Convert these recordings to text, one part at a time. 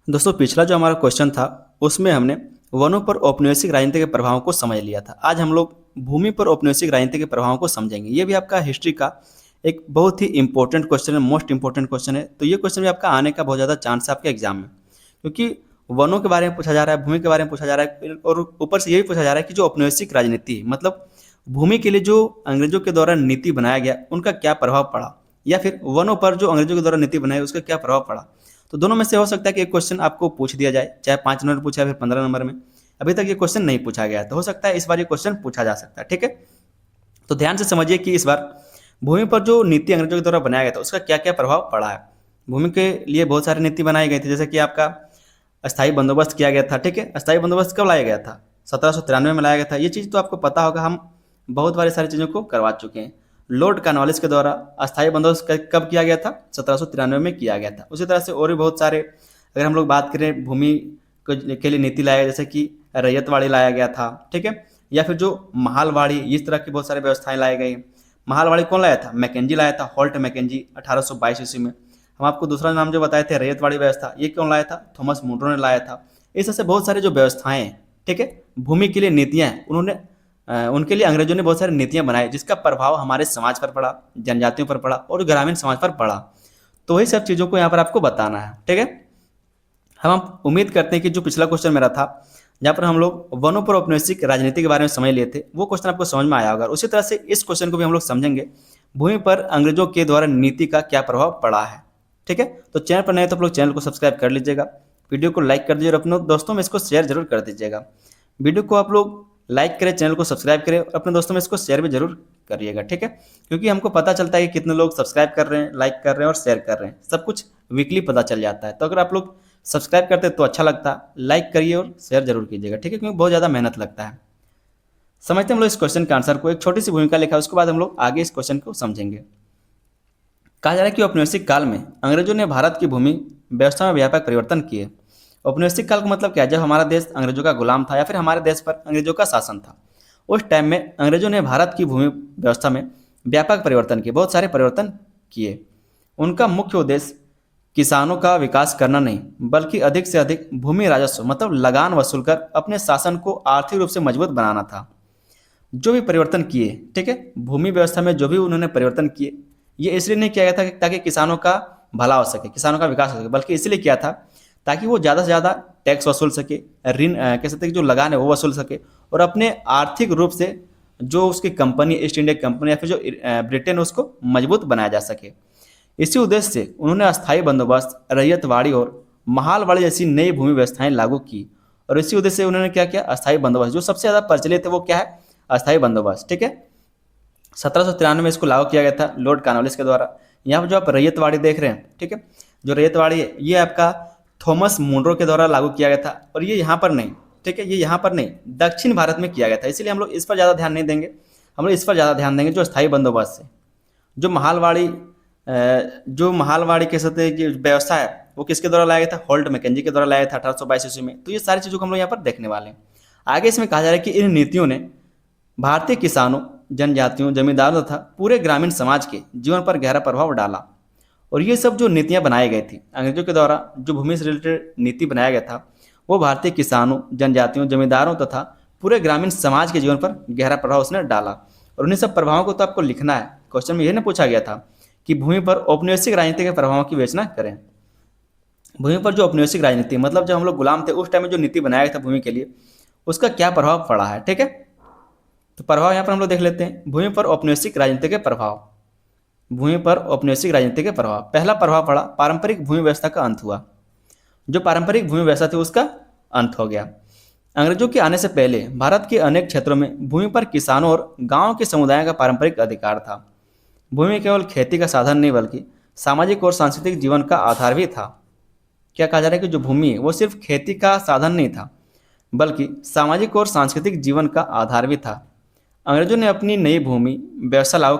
दोस्तों पिछला जो हमारा क्वेश्चन था उसमें हमने वनों पर औपनिवेशिक राजनीति के प्रभावों को समझ लिया था। आज हम लोग भूमि पर औपनिवेशिक राजनीति के प्रभावों को समझेंगे। ये भी आपका हिस्ट्री का एक बहुत ही इंपॉर्टेंट क्वेश्चन है, मोस्ट इंपॉर्टेंट क्वेश्चन है। तो ये क्वेश्चन भी आपका आने का बहुत ज़्यादा चांस है आपके एग्जाम में, क्योंकि वनों के बारे में पूछा जा रहा है, भूमि के बारे में पूछा जा रहा है और ऊपर से ये भी पूछा जा रहा है कि जो औपनिवेशिक राजनीति है, मतलब भूमि के लिए जो अंग्रेजों के द्वारा नीति बनाया गया उनका क्या प्रभाव पड़ा, या फिर वनों पर जो अंग्रेजों के द्वारा नीति बनाई उसका क्या प्रभाव पड़ा। तो दोनों में से हो सकता है कि एक क्वेश्चन आपको पूछ दिया जाए, चाहे 5 नंबर में पूछा या फिर 15 नंबर में। अभी तक ये क्वेश्चन नहीं पूछा गया है, तो हो सकता है इस बार ये क्वेश्चन पूछा जा सकता है। ठीक है, तो ध्यान से समझिए कि इस बार भूमि पर जो नीति अंग्रेजों के द्वारा बनाया गया था उसका क्या क्या प्रभाव पड़ा है। भूमि के लिए बहुत सारी नीति बनाई गई थी, जैसे कि आपका अस्थायी बंदोबस्त किया गया था। ठीक है, अस्थायी बंदोबस्त कब लाया गया था? 1793 में लाया गया था। ये चीज़ तो आपको पता होगा, हम बहुत बारी सारी चीज़ों को करवा चुके हैं। लॉर्ड कॉर्नवालिस के द्वारा अस्थायी बंदोबस्त कब किया गया था? 1793 में किया गया था। उसी तरह से और भी बहुत सारे, अगर हम लोग बात करें भूमि के लिए नीति लाया, जैसे कि रैयतवाड़ी लाया गया था। ठीक है, या फिर जो महालवाड़ी, इस तरह की बहुत सारी व्यवस्थाएं लाई गई। महालवाड़ी कौन लाया था? मैकेंजी लाया था, हॉल्ट मैकेंजी 1822 ईस्वी में। हम आपको दूसरा नाम जो बताए थे रैयतवाड़ी व्यवस्था, ये कौन लाया था? थॉमस मुनरो ने लाया था। इस तरह से बहुत सारे जो व्यवस्थाएं हैं, ठीक है, भूमि के लिए नीतियां हैं, उन्होंने उनके लिए अंग्रेजों ने बहुत सारी नीतियां बनाई, जिसका प्रभाव हमारे समाज पर पड़ा, जनजातियों पर पड़ा और ग्रामीण समाज पर पड़ा। तो वही सब चीज़ों को यहाँ पर आपको बताना है। ठीक है, हम उम्मीद करते हैं कि जो पिछला क्वेश्चन मेरा था, जहाँ पर हम लोग वनों पर औपनिवेशिक राजनीति के बारे में समझ लिए थे, वो क्वेश्चन आपको समझ में आया होगा। उसी तरह से इस क्वेश्चन को भी हम लोग समझेंगे, भूमि पर अंग्रेजों के द्वारा नीति का क्या प्रभाव पड़ा है। ठीक है, तो चैनल पर नए तो आप लोग चैनल को सब्सक्राइब कर लीजिएगा, वीडियो को लाइक कर दीजिए और अपने दोस्तों में इसको शेयर जरूर कर दीजिएगा। वीडियो को आप लोग लाइक करें, चैनल को सब्सक्राइब करें और अपने दोस्तों में इसको शेयर भी जरूर करिएगा। ठीक है, क्योंकि हमको पता चलता है कि कितने लोग सब्सक्राइब कर रहे हैं, लाइक कर रहे हैं और शेयर कर रहे हैं, सब कुछ वीकली पता चल जाता है। तो अगर आप लोग सब्सक्राइब करते तो अच्छा लगता, लाइक करिए और शेयर जरूर कीजिएगा। ठीक है, क्योंकि बहुत ज़्यादा मेहनत लगता है। समझते हैं हम लोग इस क्वेश्चन के आंसर को। एक छोटी सी भूमिका लिखा है, उसके बाद हम लोग आगे इस क्वेश्चन को समझेंगे। कहा जा रहा है कि औपनिवेशिक काल में अंग्रेजों ने भारत की भूमि व्यवस्था में व्यापक परिवर्तन किए। औपनिवेशिक काल का मतलब क्या है? जब हमारा देश अंग्रेजों का गुलाम था या फिर हमारे देश पर अंग्रेजों का शासन था, उस टाइम में अंग्रेजों ने भारत की भूमि व्यवस्था में व्यापक परिवर्तन किए, बहुत सारे परिवर्तन किए। उनका मुख्य उद्देश्य किसानों का विकास करना नहीं, बल्कि अधिक से अधिक भूमि राजस्व मतलब लगान वसूल कर अपने शासन को आर्थिक रूप से मजबूत बनाना था। जो भी परिवर्तन किए, ठीक है, भूमि व्यवस्था में जो भी उन्होंने परिवर्तन किए, ये इसलिए नहीं किया गया था ताकि किसानों का भला हो सके, किसानों का विकास हो सके, बल्कि इसलिए किया था ताकि वो ज़्यादा से ज़्यादा टैक्स वसूल सके, ऋण कह सकते हैं कि जो लगान है वो वसूल सके, और अपने आर्थिक रूप से जो उसकी कंपनी, ईस्ट इंडिया कंपनी या फिर जो ब्रिटेन है, उसको मजबूत बनाया जा सके। इसी उद्देश्य से उन्होंने अस्थायी बंदोबस्त, रैयतवाड़ी और महालवाड़ी जैसी नई भूमि व्यवस्थाएं लागू की। और इसी उद्देश्य से उन्होंने क्या किया? अस्थायी बंदोबस्त, जो सबसे ज़्यादा प्रचलित है वो क्या है? अस्थायी बंदोबस्त। ठीक है, 1793 में इसको लागू किया गया था लॉर्ड कॉर्नवालिस के द्वारा। यहाँ पर जो आप रैयतवाड़ी देख रहे हैं, ठीक है, जो रैयतवाड़ी है ये आपका थॉमस मुनरो के द्वारा लागू किया गया था। और ये यहाँ पर नहीं, ठीक है, ये यहाँ पर नहीं, दक्षिण भारत में किया गया था। इसलिए हम लोग इस पर ज़्यादा ध्यान नहीं देंगे, हम लोग इस पर ज़्यादा ध्यान देंगे जो अस्थायी बंदोबस्त है। जो महालवाड़ी कह सकते हैं कि व्यवस्था है, वो किसके द्वारा लाया गया था? हॉल्ट मैकेंजी के द्वारा लाया था 1822 ईस्वी में। तो ये सारी चीज़ों को हम लोग यहाँ पर देखने वाले हैं। आगे इसमें कहा जा रहा है कि इन नीतियों ने भारतीय किसानों, जनजातियों, जमींदारों तथा पूरे ग्रामीण समाज के जीवन पर गहरा प्रभाव डाला। और ये सब जो नीतियाँ बनाई गई थी अंग्रेजों के द्वारा, जो भूमि से रिलेटेड नीति बनाया गया था, वो भारतीय किसानों, जनजातियों, जमींदारों तथा पूरे ग्रामीण समाज के जीवन पर गहरा प्रभाव उसने डाला। और उन्हीं सब प्रभावों को तो आपको लिखना है। क्वेश्चन में यह ना पूछा गया था कि भूमि पर औपनिवेशिक राजनीति के प्रभावों की विवेचना करें। भूमि पर जो औपनिवेशिक राजनीति, मतलब जब हम लोग गुलाम थे उस टाइम में जो नीति बनाया गया था भूमि के लिए, उसका क्या प्रभाव पड़ा है। ठीक है, तो प्रभाव यहाँ पर हम लोग देख लेते हैं। भूमि पर औपनिवेशिक राजनीति के प्रभाव, भूमि पर औपनिवेशिक राजनीति के प्रभाव। पहला प्रभाव पड़ा, पारंपरिक भूमि व्यवस्था का अंत हुआ। जो पारंपरिक भूमि व्यवस्था थी उसका अंत हो गया। अंग्रेजों के आने से पहले भारत के अनेक क्षेत्रों में भूमि पर किसानों और गांव के समुदायों का पारंपरिक अधिकार था। भूमि केवल खेती का साधन नहीं बल्कि सामाजिक और सांस्कृतिक जीवन का आधार भी था। क्या कहा जा रहा है कि जो भूमि है वो सिर्फ खेती का साधन नहीं था, बल्कि सामाजिक और सांस्कृतिक जीवन का आधार भी था। अंग्रेजों ने अपनी नई भूमि व्यवस्था लागू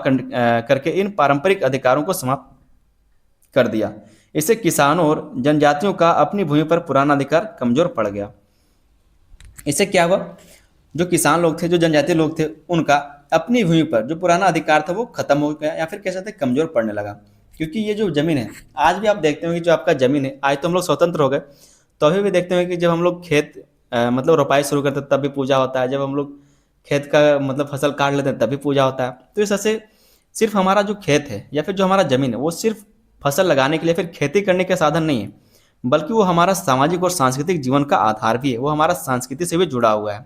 करके इन पारंपरिक अधिकारों को समाप्त कर दिया। इससे किसानों और जनजातियों का अपनी भूमि पर पुराना अधिकार कमजोर पड़ गया। इससे क्या हुआ? जो किसान लोग थे, जो जनजातीय लोग थे, उनका अपनी भूमि पर जो पुराना अधिकार था वो खत्म हो गया, या फिर कह सकते कमजोर पड़ने लगा। क्योंकि ये जो जमीन है, आज भी आप देखते हो कि जो आपका जमीन है, आज तो हम लोग स्वतंत्र हो गए, तो अभी भी देखते हैं कि जब हम लोग खेत मतलब रोपाई शुरू करते हैं तब भी पूजा होता है, जब हम लोग खेत का मतलब फसल काट लेते हैं तब भी पूजा होता है। तो इस तरह से सिर्फ हमारा जो खेत है या फिर जो हमारा ज़मीन है वो सिर्फ फसल लगाने के लिए फिर खेती करने का साधन नहीं है, बल्कि वो हमारा सामाजिक और सांस्कृतिक जीवन का आधार भी है, वो हमारा संस्कृति से भी जुड़ा हुआ है।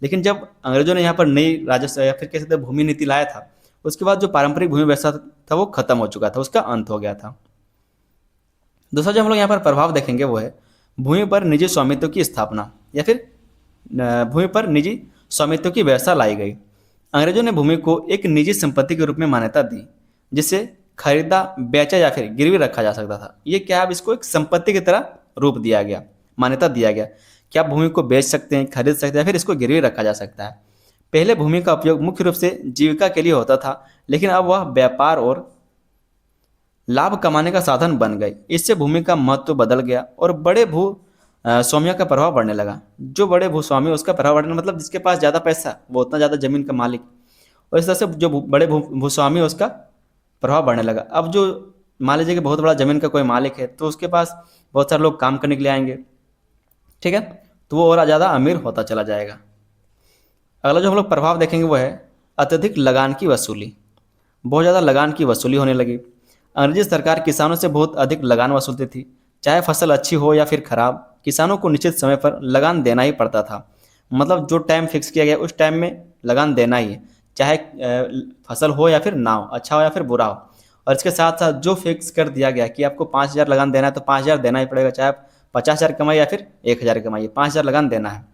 लेकिन जब अंग्रेजों ने यहाँ पर नई राजस्व या फिर कह सकते हैं भूमि नीति लाया था, उसके बाद जो पारंपरिक भूमि व्यवस्था था वो खत्म हो चुका था, उसका अंत हो गया था। दूसरा जो हम लोग यहाँ पर प्रभाव देखेंगे वो है भूमि पर निजी स्वामित्व की स्थापना या फिर भूमि पर निजी स्वामित्व की व्यवस्था लाई गई। अंग्रेजों ने भूमि को एक निजी संपत्ति के रूप में मान्यता दी, जिसे खरीदा, बेचा या फिर गिरवी रखा जा सकता था। ये क्या, अब इसको एक संपत्ति की तरह रूप दिया गया, मान्यता दिया गया कि आप भूमि को बेच सकते हैं, खरीद सकते हैं, फिर इसको गिरवी रखा जा सकता है। पहले भूमि का उपयोग मुख्य रूप से जीविका के लिए होता था, लेकिन अब वह व्यापार और लाभ कमाने का साधन बन गई। इससे भूमि का महत्व बदल गया और बड़े भू स्वामियों का प्रभाव बढ़ने लगा। जो बड़े भूस्वामी उसका प्रभाव बढ़ने मतलब जिसके पास ज़्यादा पैसा वो उतना ज़्यादा जमीन का मालिक, और इस तरह से जो बड़े भूस्वामी उसका प्रभाव बढ़ने लगा। अब जो मान लीजिए कि बहुत बड़ा जमीन का कोई मालिक है तो उसके पास बहुत सारे लोग काम करने के लिए आएंगे, ठीक है, तो वो और ज़्यादा अमीर होता चला जाएगा। अगला जो हम लोग प्रभाव देखेंगे वो है अत्यधिक लगान की वसूली। बहुत ज़्यादा लगान की वसूली होने लगी। अंग्रेजी सरकार किसानों से बहुत अधिक लगान वसूलती थी। चाहे फसल अच्छी हो या फिर खराब, किसानों को निश्चित समय पर लगान देना ही पड़ता था। मतलब जो टाइम फिक्स किया गया उस टाइम में लगान देना ही है, चाहे फसल हो या फिर ना हो, अच्छा हो या फिर बुरा हो। और इसके साथ साथ जो फिक्स कर दिया गया कि आपको 5,000 लगान देना है तो 5,000 देना ही पड़ेगा, चाहे आप 50,000 कमाइए या फिर 1,000 कमाइए, 5,000 लगान देना है।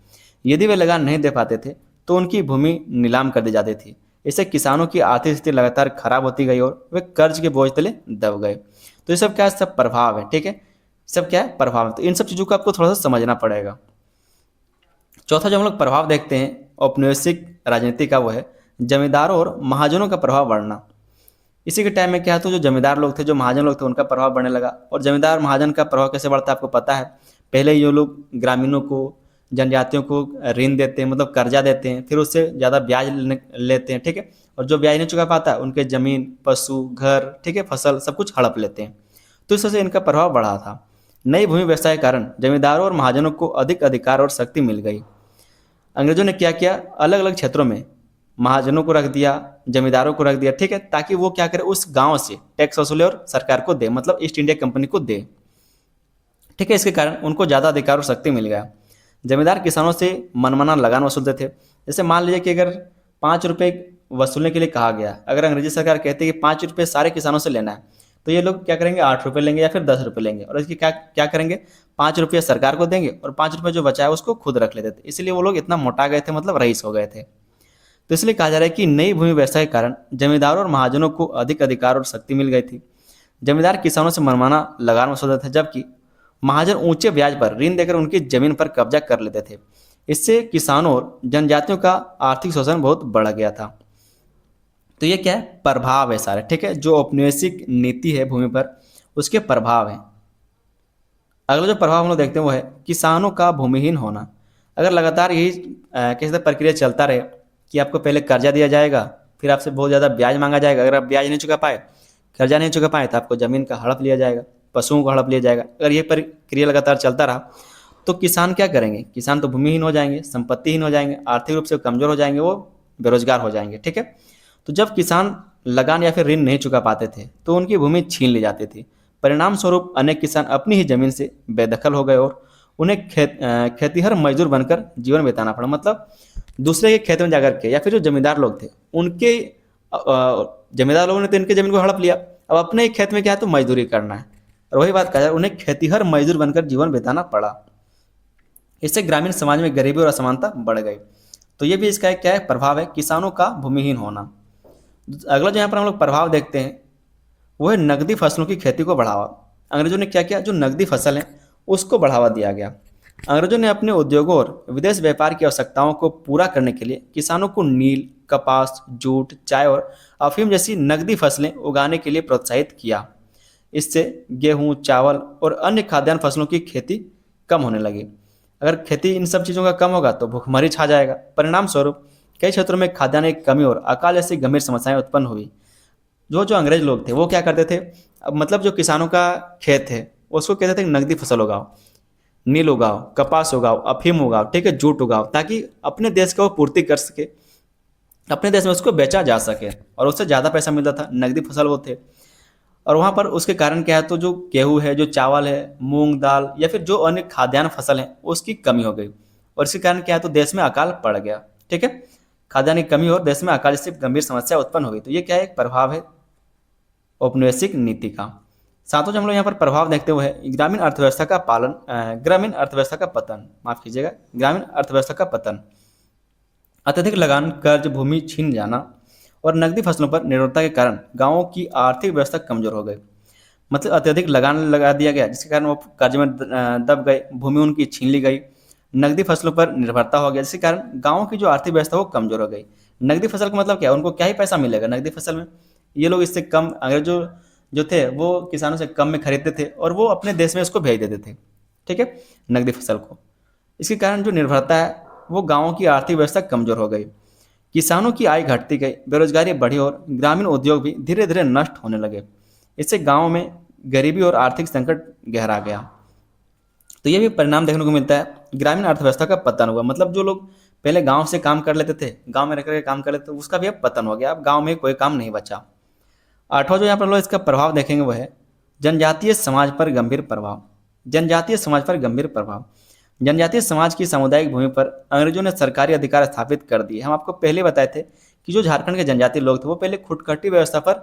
यदि वे लगान नहीं दे पाते थे तो उनकी भूमि नीलाम कर दी जाती थी। इससे किसानों की आर्थिक स्थिति लगातार खराब होती गई और वे कर्ज के बोझ तले दब गए। तो ये सब क्या है, सब प्रभाव है, ठीक है, सब क्या है, प्रभाव है। तो इन सब चीज़ों को आपको थोड़ा सा समझना पड़ेगा। चौथा जो हम लोग प्रभाव देखते हैं औपनिवेशिक राजनीति का वो है जमींदारों और महाजनों का प्रभाव बढ़ना। इसी के टाइम में क्या है, तो जो जमींदार लोग थे, जो महाजन लोग थे, उनका प्रभाव बढ़ने लगा। और जमींदार महाजन का प्रभाव कैसे बढ़ता है आपको पता है। पहले ये लोग ग्रामीणों को, जनजातियों को ऋण देते हैं, मतलब कर्जा देते हैं, फिर उससे ज़्यादा ब्याज लेते हैं, ठीक है। और जो ब्याज नहीं चुका पाता उनके ज़मीन, पशु, घर, ठीक है, फसल सब कुछ हड़प लेते हैं। तो इस वजह से इनका प्रभाव बढ़ा था। नई भूमि व्यवस्था के कारण जमींदारों और महाजनों को अधिक अधिकार और शक्ति मिल गई। अंग्रेजों ने क्या किया, अलग अलग क्षेत्रों में महाजनों को रख दिया, जमींदारों को रख दिया, ठीक है, ताकि वो क्या करे, उस गांव से टैक्स वसूले और सरकार को दे, मतलब ईस्ट इंडिया कंपनी को दे, ठीक है। इसके कारण उनको ज़्यादा अधिकार और शक्ति मिल गया। जमींदार किसानों से मनमाना लगान वसूलते थे। जैसे मान लीजिए कि अगर 5 रुपये वसूलने के लिए कहा गया, अगर अंग्रेजी सरकार कहती है कि 5 रुपये सारे किसानों से लेना है, तो ये लोग क्या करेंगे, 8 रुपये लेंगे या फिर 10 रुपये लेंगे, और इसकी क्या क्या करेंगे, 5 रुपये सरकार को देंगे और 5 रुपये जो बचा है उसको खुद रख लेते थे। इसलिए वो लोग इतना मोटा गए थे, मतलब रईस हो गए थे। तो इसलिए कहा जा रहा है कि नई भूमि व्यवस्था के कारण जमींदारों और महाजनों को अधिक अधिकार और शक्ति मिल गई थी। जमींदार किसानों से मनमाना लगान वसूलते थे, जबकि महाजन ऊंचे ब्याज पर ऋण देकर उनकी जमीन पर कब्जा कर लेते थे। इससे किसानों और जनजातियों का आर्थिक शोषण बहुत बढ़ गया था। तो ये क्या है, प्रभाव है सारे, ठीक है, जो औपनिवेशिक नीति है भूमि पर उसके प्रभाव है। अगला जो प्रभाव हम लोग देखते हैं वो है किसानों का भूमिहीन होना। अगर लगातार यही कैसे प्रक्रिया चलता रहे कि आपको पहले कर्जा दिया जाएगा, फिर आपसे बहुत ज़्यादा ब्याज मांगा जाएगा, अगर आप ब्याज नहीं चुका पाए, कर्जा नहीं चुका पाए, तो आपको ज़मीन का हड़प लिया जाएगा, पशुओं को हड़प लिया जाएगा। अगर ये प्रक्रिया लगातार चलता रहा तो किसान क्या करेंगे, किसान तो भूमिहीन हो जाएंगे, संपत्तिहीन हो जाएंगे, आर्थिक रूप से कमज़ोर हो जाएंगे, वो बेरोजगार हो जाएंगे, ठीक है। तो जब किसान लगान या फिर ऋण नहीं चुका पाते थे तो उनकी भूमि छीन ली जाती थी। परिणाम स्वरूप अनेक किसान अपनी ही जमीन से बेदखल हो गए और उन्हें खेतीहर मजदूर बनकर जीवन बिताना पड़ा। मतलब दूसरे के खेत में जाकर के, या फिर जो जमींदार लोग थे उनके जमींदार लोगों ने तो इनके जमीन को हड़प लिया, अब अपने ही खेत में क्या है, तो मजदूरी करना है। और वही बात कहा जाए, उन्हें खेतीहर मजदूर बनकर जीवन बिताना पड़ा। इससे ग्रामीण समाज में गरीबी और असमानता बढ़ गई। तो ये भी इसका क्या है, प्रभाव है, किसानों का भूमिहीन होना। अगला जो यहाँ पर हम लोग प्रभाव देखते हैं वो है नकदी फसलों की खेती को बढ़ावा। अंग्रेजों ने क्या किया, जो नकदी फसल है उसको बढ़ावा दिया गया। अंग्रेजों ने अपने उद्योगों और विदेश व्यापार की आवश्यकताओं को पूरा करने के लिए किसानों को नील, कपास, जूट, चाय और अफीम जैसी नकदी फसलें उगाने के लिए प्रोत्साहित किया। इससे गेहूं, चावल और अन्य खाद्यान्न फसलों की खेती कम होने लगी। अगर खेती इन सब चीज़ों का कम होगा तो भूखमरी छा जाएगा। परिणाम स्वरूप कई क्षेत्रों में खाद्यान्न की कमी और अकाल जैसी गंभीर समस्याएं उत्पन्न हुई। जो जो अंग्रेज लोग थे वो क्या करते थे, अब मतलब जो किसानों का खेत है उसको कहते थे नकदी फसल उगाओ। नील उगाओ, कपास उगाओ, अफीम उगाओ, ठीक है, जूट उगाओ, ताकि अपने देश का वो पूर्ति कर सके, अपने देश में उसको बेचा जा सके, और उससे ज़्यादा पैसा मिलता था, नकदी फसल वो थे। और वहाँ पर उसके कारण क्या है, तो जो गेहूँ है, जो चावल है, मूंग दाल या फिर जो अन्य खाद्यान्न फसल है उसकी कमी हो गई, और इसके कारण क्या है, तो देश में अकाल पड़ गया। ठीक है, खाद्यान्न की कमी और देश में अकाल जैसी गंभीर समस्या उत्पन्न हो गई। तो ये क्या है, एक प्रभाव है औपनिवेशिक नीति का। साथों जो हम लोग यहाँ पर प्रभाव देखते हुए है ग्रामीण अर्थव्यवस्था का पालन, ग्रामीण अर्थव्यवस्था का पतन, माफ कीजिएगा, ग्रामीण अर्थव्यवस्था का पतन। अत्यधिक लगान, कर्ज, भूमि छीन जाना और नकदी फसलों पर निर्भरता के कारण गांवों की आर्थिक व्यवस्था कमजोर हो गई। मतलब अत्यधिक लगान लगा दिया गया, जिसके कारण वो कर्ज में दब गए, भूमि उनकी छीन ली गई, नकदी फसलों पर निर्भरता हो गया, जिसके कारण गांवों की जो आर्थिक व्यवस्था वो कमजोर हो गई। नकदी फसल का मतलब क्या, उनको क्या ही पैसा मिलेगा नकदी फसल में। ये लोग इससे कम, अंग्रेज जो थे वो किसानों से कम में खरीदते थे और वो अपने देश में उसको भेज देते थे, ठीक है, नकदी फसल को। इसके कारण जो निर्भरता है वो गांवों की आर्थिक व्यवस्था कमजोर हो गई, किसानों की आय घटती गई, बेरोजगारी बढ़ी और ग्रामीण उद्योग भी धीरे धीरे नष्ट होने लगे। इससे गांवों में गरीबी और आर्थिक संकट गहरा गया। तो ये भी परिणाम देखने को मिलता है, ग्रामीण अर्थव्यवस्था का पतन हुआ। मतलब जो लोग पहले गांव से काम कर लेते थे, गांव में रह करके काम कर लेते थे, उसका भी अब पतन हो गया, अब गांव में कोई काम नहीं बचा। आठवां जो यहाँ पर लोग इसका प्रभाव देखेंगे वो है जनजातीय समाज पर गंभीर प्रभाव। जनजातीय समाज पर गंभीर प्रभाव। जनजातीय समाज की सामुदायिक भूमि पर अंग्रेजों ने सरकारी अधिकार स्थापित कर दिए। हम आपको पहले बताए थे कि जो झारखंड के जनजातीय लोग थे वो पहले खुदकटी व्यवस्था पर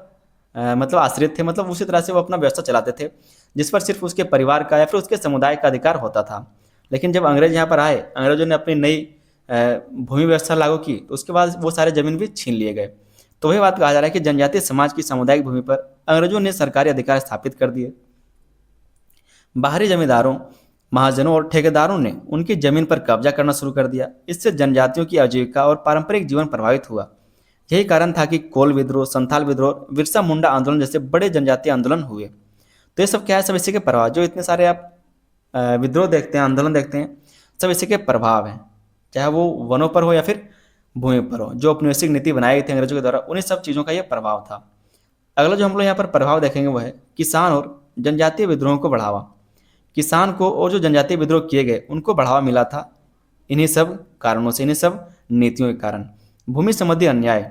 मतलब आश्रित थे, मतलब उसी तरह से वो अपना व्यवस्था चलाते थे, जिस पर सिर्फ उसके परिवार का या फिर उसके समुदाय का अधिकार होता था। लेकिन जब अंग्रेज यहाँ पर आए, अंग्रेजों ने अपनी नई भूमि व्यवस्था लागू की, तो उसके बाद वो सारे जमीन भी छीन लिए गए। तो वही बात कहा जा रहा है कि जनजातीय समाज की सामुदायिक भूमि पर अंग्रेजों ने सरकारी अधिकार स्थापित कर दिए। बाहरी जमींदारों, महाजनों और ठेकेदारों ने उनकी जमीन पर कब्जा करना शुरू कर दिया। इससे जनजातियों की आजीविका और पारंपरिक जीवन प्रभावित हुआ। यही कारण था कि कोल विद्रोह, संथाल विद्रोह, बिरसा मुंडा आंदोलन जैसे बड़े जनजातीय आंदोलन हुए। तो ये सब क्या है, सब इसी के प्रभाव, जो इतने सारे आप विद्रोह देखते हैं, आंदोलन देखते हैं, सब इसी के प्रभाव हैं, चाहे वो वनों पर हो या फिर भूमि पर हो। जो औपनिवेशिक नीति बनाई गई थी अंग्रेजों के द्वारा, उन्हीं सब चीज़ों का यह प्रभाव था। अगला जो हम लोग यहाँ पर प्रभाव देखेंगे वो है किसान और जनजातीय विद्रोहों को बढ़ावा। किसान को और जो जनजातीय विद्रोह किए गए उनको बढ़ावा मिला था इन्हीं सब कारणों से, इन्हीं सब नीतियों के कारण। भूमि संबंधी अन्याय,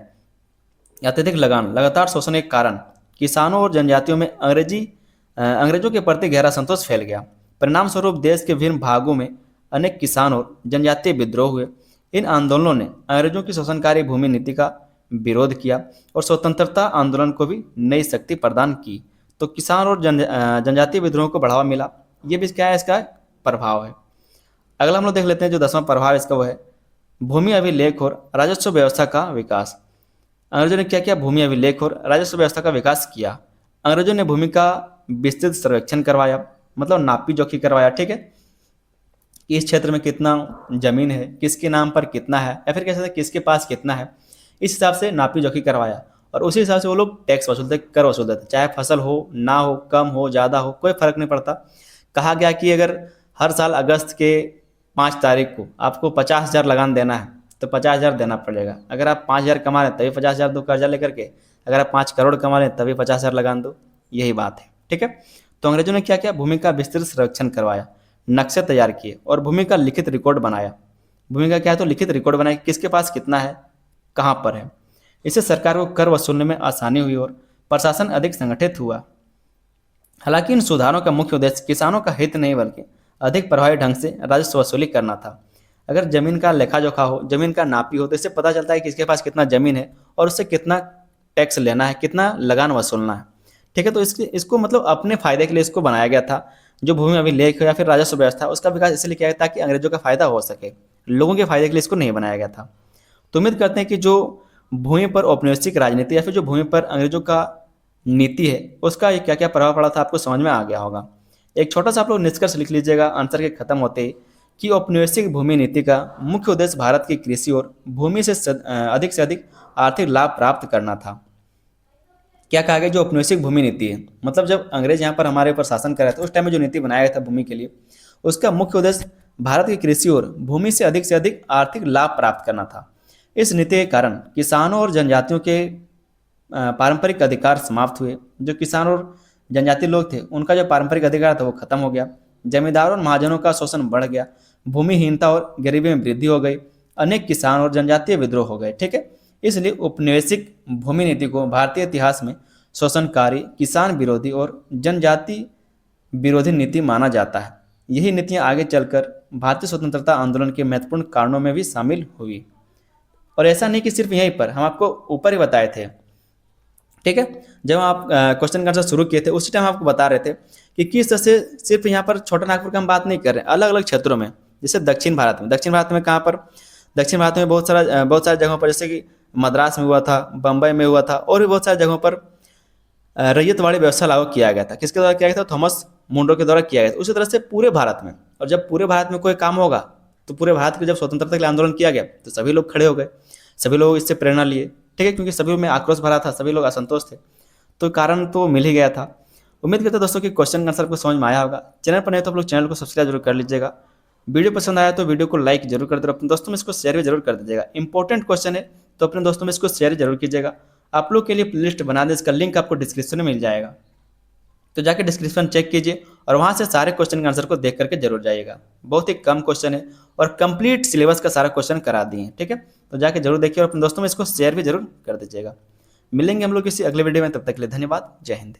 अत्यधिक लगान, लगातार शोषण के कारण किसानों और जनजातियों में अंग्रेजों के प्रति गहरा संतोष फैल गया। परिणाम स्वरूप देश के विभिन्न भागों में अनेक किसान और जनजातीय विद्रोह हुए। इन आंदोलनों ने अंग्रेजों की शोषणकारी भूमि नीति का विरोध किया और स्वतंत्रता आंदोलन को भी नई शक्ति प्रदान की। तो किसान और जनजातीय विद्रोह को बढ़ावा मिला, ये भी क्या है, इसका प्रभाव है। अगला हम लोग देख लेते हैं जो 10वां प्रभाव इसका वो है भूमि अभिलेख और राजस्व व्यवस्था का विकास। अंग्रेजों ने क्या किया, भूमि अभिलेख और राजस्व व्यवस्था का विकास किया। अंग्रेजों ने भूमि का विस्तृत सर्वेक्षण करवाया, मतलब नापी जोखी करवाया, ठीक है, कि इस क्षेत्र में कितना जमीन है, किसके नाम पर कितना है, या फिर कैसे किसके पास कितना है, इस हिसाब से नापी जोखी करवाया। और उसी हिसाब से वो लोग टैक्स वसूलते, कर वसूलते थे, चाहे फसल हो ना हो, कम हो ज़्यादा हो, कोई फर्क नहीं पड़ता। कहा गया कि अगर हर साल अगस्त के 5 तारीख को आपको 50,000 लगान देना है तो 50,000 देना पड़ेगा। अगर आप 5,000 कमा रहे हैं तभी 50,000 दो कर्जा लेकर के, अगर आप 5 करोड़ कमा रहे हैं तभी 50,000 लगान दो, यही बात है, ठीक है। तो अंग्रेजों ने क्या किया, भूमि का विस्तृत संरक्षण करवाया, नक्शे तैयार किए और भूमि का लिखित रिकॉर्ड बनाया। भूमि का क्या है, तो लिखित रिकॉर्ड बनाया, किसके पास कितना है, कहाँ पर है। इससे सरकार को कर वसूलने में आसानी हुई और प्रशासन अधिक संगठित हुआ। हालांकि इन सुधारों का मुख्य उद्देश्य किसानों का हित नहीं बल्कि अधिक प्रभावी ढंग से राजस्व वसूली करना था। अगर जमीन का लेखा जोखा हो, जमीन का नापी हो, तो इससे पता चलता है कि किसके पास कितना जमीन है और उससे कितना टैक्स लेना है, कितना लगान वसूलना है, ठीक है। तो इसको मतलब अपने फायदे के लिए इसको बनाया गया था। जो भूमि अभिलेख या फिर राजस्व व्यवस्था, उसका विकास इसलिए किया गया ताकि अंग्रेजों का फायदा हो सके, लोगों के फायदे के लिए इसको नहीं बनाया गया था। तो उम्मीद करते हैं कि जो भूमि पर औपनिवेशिक राजनीति या फिर जो भूमि पर अंग्रेजों का नीति है उसका क्या क्या प्रभाव पड़ा था आपको समझ में आ गया होगा। एक छोटा सा आप लोग निष्कर्ष लिख लीजिएगा आंसर के खत्म होते ही कि औपनिवेशिक भूमि नीति का मुख्य उद्देश्य भारत की कृषि और भूमि से अधिक आर्थिक लाभ प्राप्त करना था। क्या कहा गया, जो औपनिवेशिक भूमि नीति है, मतलब जब अंग्रेज यहाँ पर हमारे ऊपर शासन कर रहे थे उस टाइम में जो नीति बनाया गया था भूमि के लिए, उसका मुख्य उद्देश्य भारत की कृषि और भूमि से अधिक आर्थिक लाभ प्राप्त करना था। इस नीति के कारण किसानों और जनजातियों के पारंपरिक अधिकार समाप्त हुए। जो किसान और जनजाति लोग थे उनका जो पारंपरिक अधिकार था वो खत्म हो गया। जमींदारों और महाजनों का शोषण बढ़ गया, भूमिहीनता और गरीबी में वृद्धि हो गई, अनेक किसान और जनजातीय विद्रोह हो गए। ठीक है, इसलिए उपनिवेशिक भूमि नीति को भारतीय इतिहास में शोषणकारी, किसान विरोधी और जनजाति विरोधी नीति माना जाता है। यही नीतियां आगे चलकर भारतीय स्वतंत्रता आंदोलन के महत्वपूर्ण कारणों में भी शामिल हुई। और ऐसा नहीं कि सिर्फ यहीं पर, हम आपको ऊपर ही बताए थे। ठीक है, जब आप क्वेश्चन का आंसर शुरू किए थे उसी टाइम आपको बता रहे थे कि किस तरह से सिर्फ यहाँ पर छोटा नागपुर की हम बात नहीं कर रहे हैं, अलग अलग क्षेत्रों में, जैसे दक्षिण भारत में। दक्षिण भारत में कहाँ पर? दक्षिण भारत में बहुत सारे जगहों पर, जैसे कि मद्रास में हुआ था, बम्बई में हुआ था, और भी बहुत सारी जगहों पर रैयतवाड़ी व्यवस्था लागू किया गया था। किसके द्वारा किया गया था? थॉमस मुंडो के द्वारा किया गया था। उसी तरह से पूरे भारत में, और जब पूरे भारत में कोई काम होगा तो पूरे भारत के जब स्वतंत्रता के लिए आंदोलन किया गया तो सभी लोग खड़े हो गए, सभी लोग इससे प्रेरणा लिए। ठीक है, क्योंकि सभी में आक्रोश भरा था, सभी लोग असंतोष थे, तो कारण तो मिल ही गया था। उम्मीद करते हैं दोस्तों कि क्वेश्चन का आंसर आपको समझ में आया होगा। चैनल पर नहीं तो आप लोग चैनल को सब्सक्राइब जरूर कर लीजिएगा। वीडियो पसंद आया तो वीडियो को लाइक जरूर कर दो, अपने दोस्तों में इसको शेयर भी जरूर कर दीजिएगा। इंपॉर्टेंट क्वेश्चन है तो अपने दोस्तों में इसको शेयर जरूर कीजिएगा। आप लोग के लिए प्लेलिस्ट बना दें, इसका लिंक आपको डिस्क्रिप्शन में मिल जाएगा, तो जाके डिस्क्रिप्शन चेक कीजिए और वहाँ से सारे क्वेश्चन के आंसर को देख करके जरूर जाइएगा। बहुत ही कम क्वेश्चन है और कंप्लीट सिलेबस का सारा क्वेश्चन करा दिए हैं। ठीक है, तो जाके जरूर देखिए और अपने दोस्तों में इसको शेयर भी जरूर कर दीजिएगा। मिलेंगे हम लोग किसी अगले वीडियो में, तब तक के लिए धन्यवाद। जय हिंद।